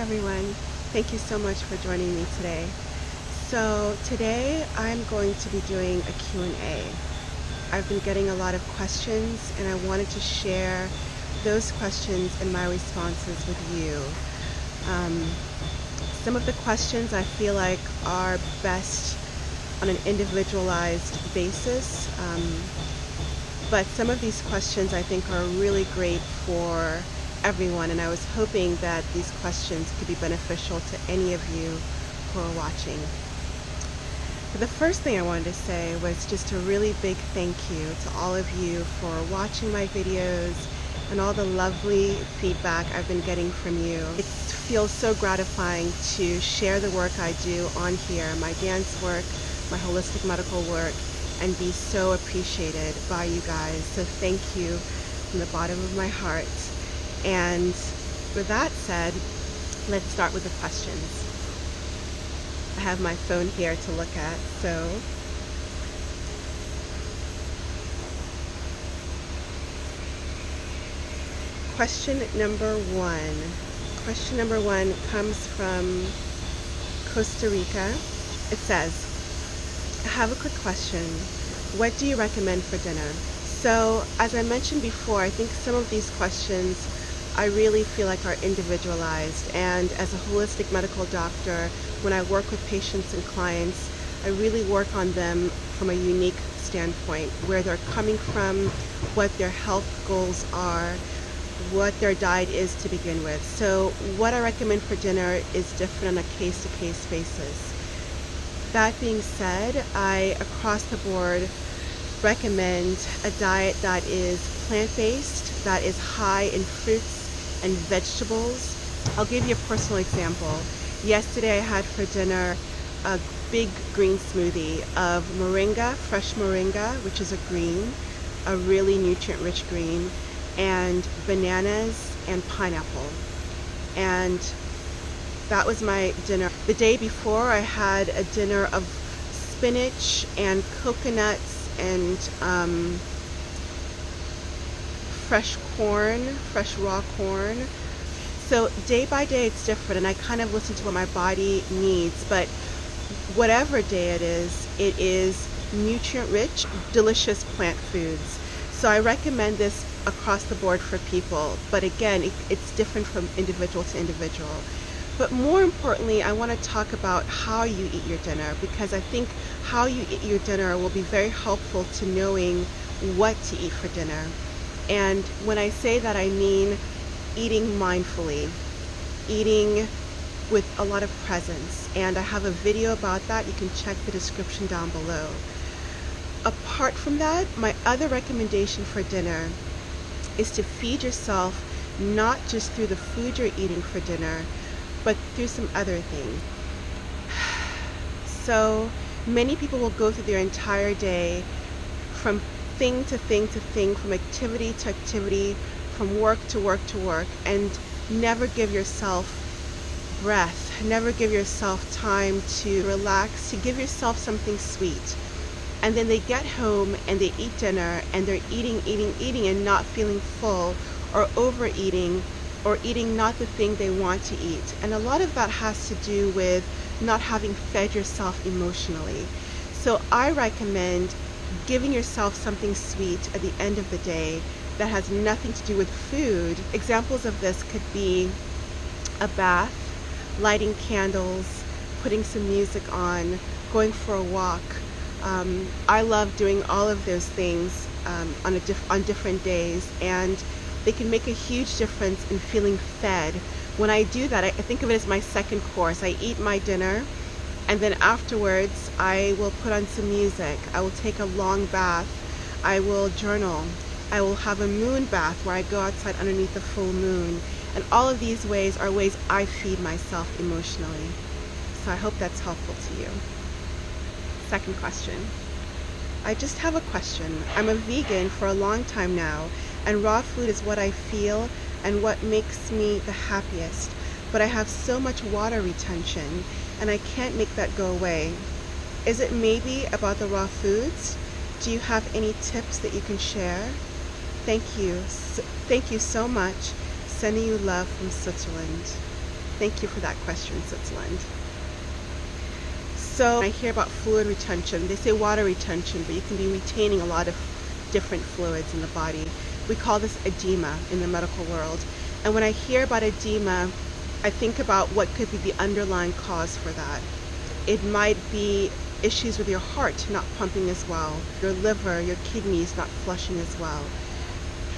everyone. Thank you so much for joining me today. So today I'm going to be doing a Q&A. I've been getting a lot of questions and I wanted to share those questions and my responses with you. Some of the questions I feel like are best on an individualized basis, but some of these questions I think are really great for everyone, and I was hoping that these questions could be beneficial to any of you who are watching. But the first thing I wanted to say was just a really big thank you to all of you for watching my videos and all the lovely feedback I've been getting from you. It feels so gratifying to share the work I do on here, my dance work, my holistic medical work, and be so appreciated by you guys. So thank you from the bottom of my heart. And with that said, let's start with the questions. I have my phone here to look at, so question number one comes from Costa Rica. It says, I have a quick question. What do you recommend for dinner? So as I mentioned before, I think some of these questions I really feel like are individualized, and as a holistic medical doctor, when I work with patients and clients, I really work on them from a unique standpoint, where they're coming from, what their health goals are, what their diet is to begin with. So what I recommend for dinner is different on a case-to-case basis. That being said, I across the board recommend a diet that is plant-based, that is high in fruits and vegetables. I'll give you a personal example. Yesterday I had for dinner a big green smoothie of moringa, fresh moringa, which is a green, a really nutrient-rich green, and bananas and pineapple. And that was my dinner. The day before I had a dinner of spinach and coconuts and fresh corn, fresh raw corn. So day by day it's different, and I kind of listen to what my body needs, but whatever day it is nutrient rich, delicious plant foods. So I recommend this across the board for people, but again, it's different from individual to individual. But more importantly, I want to talk about how you eat your dinner, because I think how you eat your dinner will be very helpful to knowing what to eat for dinner. And when I say that, I mean eating mindfully, eating with a lot of presence. And I have a video about that. You can check the description down below. Apart from that, my other recommendation for dinner is to feed yourself not just through the food you're eating for dinner, but through some other things. So many people will go through their entire day from thing to thing to thing, from activity to activity, from work to work to work, and never give yourself breath, never give yourself time to relax, to give yourself something sweet. And then they get home and they eat dinner and they're eating and not feeling full, or overeating, or eating not the thing they want to eat. And a lot of that has to do with not having fed yourself emotionally. So I recommend giving yourself something sweet at the end of the day that has nothing to do with food. Examples of this could be a bath, lighting candles, putting some music on, going for a walk. I love doing all of those things on different days, and they can make a huge difference in feeling fed. When I do that, I think of it as my second course. I eat my dinner, and then afterwards I will put on some music. I will take a long bath. I will journal. I will have a moon bath where I go outside underneath the full moon. And all of these ways are ways I feed myself emotionally. So I hope that's helpful to you. Second question. I just have a question. I'm a vegan for a long time now, and raw food is what I feel and what makes me the happiest. But I have so much water retention, and I can't make that go away. Is it maybe about the raw foods? Do you have any tips that you can share? Thank you so much. Sending you love from Switzerland. Thank you for that question, Switzerland. So I hear about fluid retention. They say water retention, but you can be retaining a lot of different fluids in the body. We call this edema in the medical world. And when I hear about edema, I think about what could be the underlying cause for that. It might be issues with your heart not pumping as well, your liver, your kidneys not flushing as well.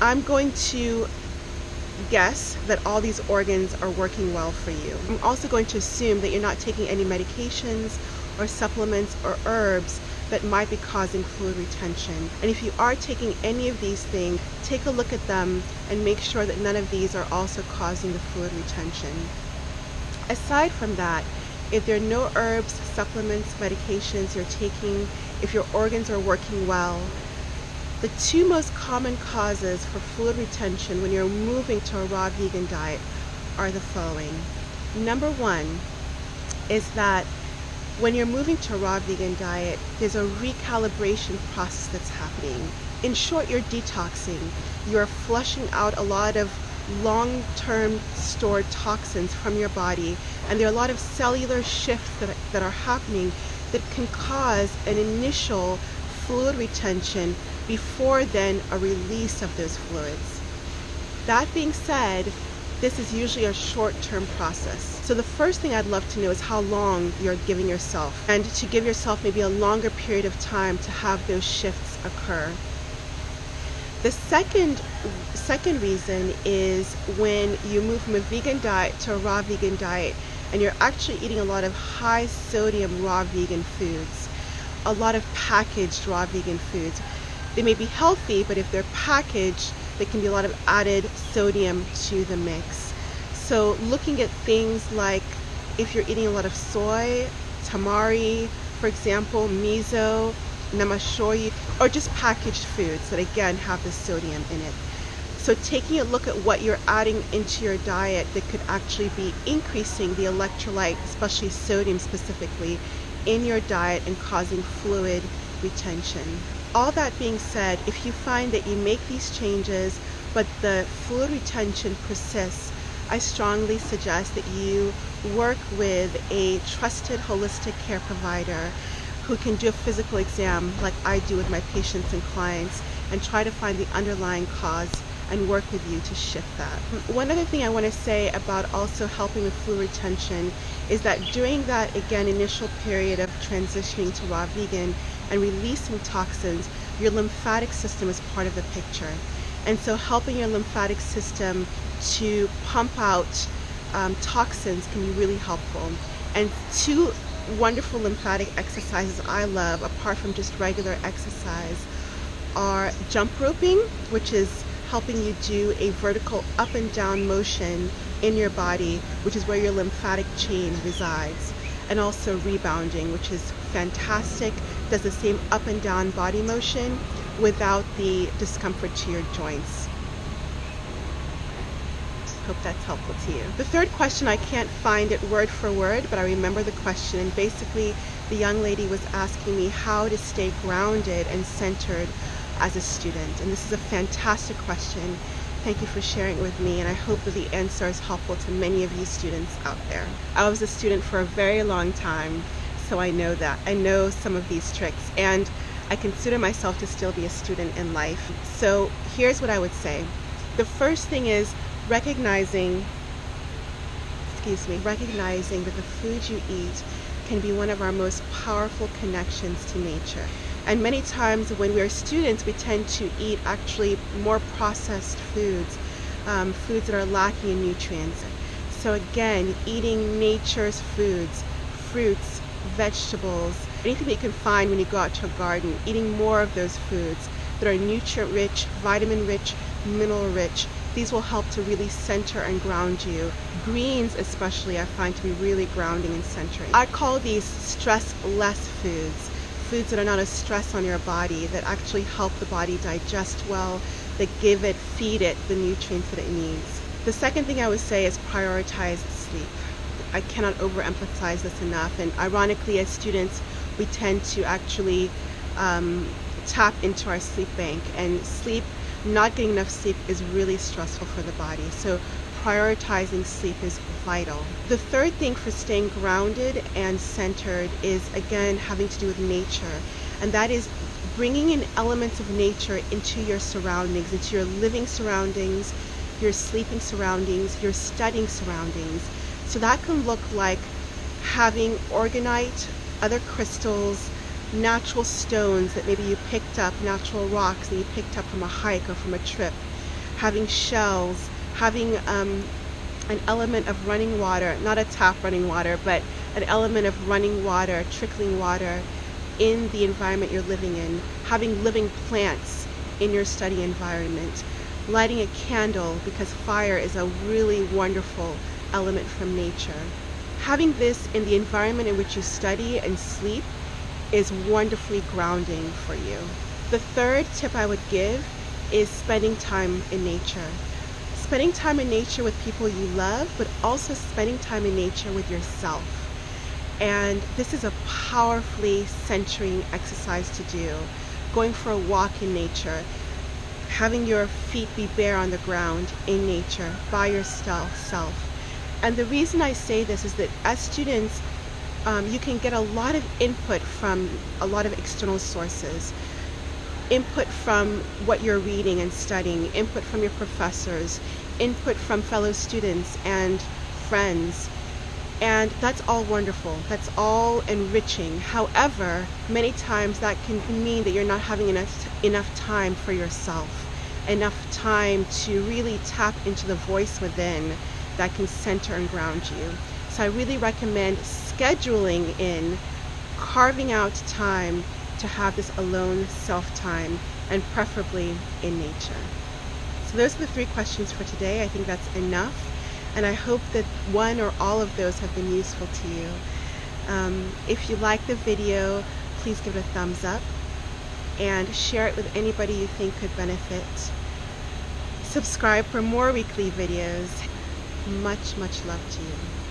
I'm going to guess that all these organs are working well for you. I'm also going to assume that you're not taking any medications or supplements or herbs that might be causing fluid retention. And if you are taking any of these things, take a look at them and make sure that none of these are also causing the fluid retention. Aside from that, if there are no herbs, supplements, medications you're taking, if your organs are working well, the two most common causes for fluid retention when you're moving to a raw vegan diet are the following. Number one is that when you're moving to a raw vegan diet, there's a recalibration process that's happening. In short, you're detoxing. You're flushing out a lot of long-term stored toxins from your body, and there are a lot of cellular shifts that are happening that can cause an initial fluid retention before then a release of those fluids. That being said, this is usually a short-term process. So the first thing I'd love to know is how long you're giving yourself, and to give yourself maybe a longer period of time to have those shifts occur. The second reason is when you move from a vegan diet to a raw vegan diet and you're actually eating a lot of high sodium raw vegan foods, a lot of packaged raw vegan foods. They may be healthy, but if they're packaged, there can be a lot of added sodium to the mix. So looking at things like if you're eating a lot of soy, tamari, for example, miso, namashoyi, or just packaged foods that again have the sodium in it. So taking a look at what you're adding into your diet that could actually be increasing the electrolyte, especially sodium specifically, in your diet and causing fluid retention. All that being said, if you find that you make these changes but the fluid retention persists, I strongly suggest that you work with a trusted holistic care provider who can do a physical exam like I do with my patients and clients and try to find the underlying cause and work with you to shift that. One other thing I want to say about also helping with fluid retention is that during that, again, initial period of transitioning to raw vegan and releasing toxins, your lymphatic system is part of the picture. And so helping your lymphatic system to pump out toxins can be really helpful. And two wonderful lymphatic exercises I love, apart from just regular exercise, are jump roping, which is helping you do a vertical up and down motion in your body, which is where your lymphatic chain resides, and also rebounding, which is fantastic, does the same up and down body motion without the discomfort to your joints. Hope that's helpful to you. The third question, I can't find it word for word, but I remember the question, and basically the young lady was asking me how to stay grounded and centered as a student. And this is a fantastic question. Thank you for sharing it with me, and I hope that the answer is helpful to many of you students out there. I was a student for a very long time, so I know that. I know some of these tricks, and I consider myself to still be a student in life. So here's what I would say. The first thing is recognizing that the food you eat can be one of our most powerful connections to nature. And many times when we're students, we tend to eat actually more processed foods, foods that are lacking in nutrients. So again, eating nature's foods, fruits, vegetables, anything that you can find when you go out to a garden, eating more of those foods that are nutrient-rich, vitamin-rich, mineral-rich. These will help to really center and ground you. Greens especially I find to be really grounding and centering. I call these stress-less foods. Foods that are not a stress on your body, that actually help the body digest well, that feed it the nutrients that it needs. The second thing I would say is prioritize sleep. I cannot overemphasize this enough, and ironically as students we tend to actually tap into our sleep bank, and not getting enough sleep is really stressful for the body. So prioritizing sleep is vital. The third thing for staying grounded and centered is, again, having to do with nature, and that is bringing in elements of nature into your surroundings, into your living surroundings, your sleeping surroundings, your studying surroundings. So that can look like having organite, other crystals, natural stones that maybe you picked up, natural rocks that you picked up from a hike or from a trip, having shells, having an element of running water, not a tap running water, but an element of running water, trickling water in the environment you're living in, having living plants in your study environment, lighting a candle because fire is a really wonderful element from nature. Having this in the environment in which you study and sleep is wonderfully grounding for you. The third tip I would give is spending time in nature. Spending time in nature with people you love, but also spending time in nature with yourself. And this is a powerfully centering exercise to do. Going for a walk in nature, having your feet be bare on the ground in nature by yourself. And the reason I say this is that as students, you can get a lot of input from a lot of external sources. Input from what you're reading and studying, input from your professors, input from fellow students and friends. And that's all wonderful. That's all enriching. However, many times that can mean that you're not having enough time for yourself, enough time to really tap into the voice within that can center and ground you. So I really recommend scheduling in, carving out time to have this alone self-time, and preferably in nature. So those are the 3 questions for today. I think that's enough. And I hope that one or all of those have been useful to you. If you like the video, please give it a thumbs up and share it with anybody you think could benefit. Subscribe for more weekly videos. Much, much love to you.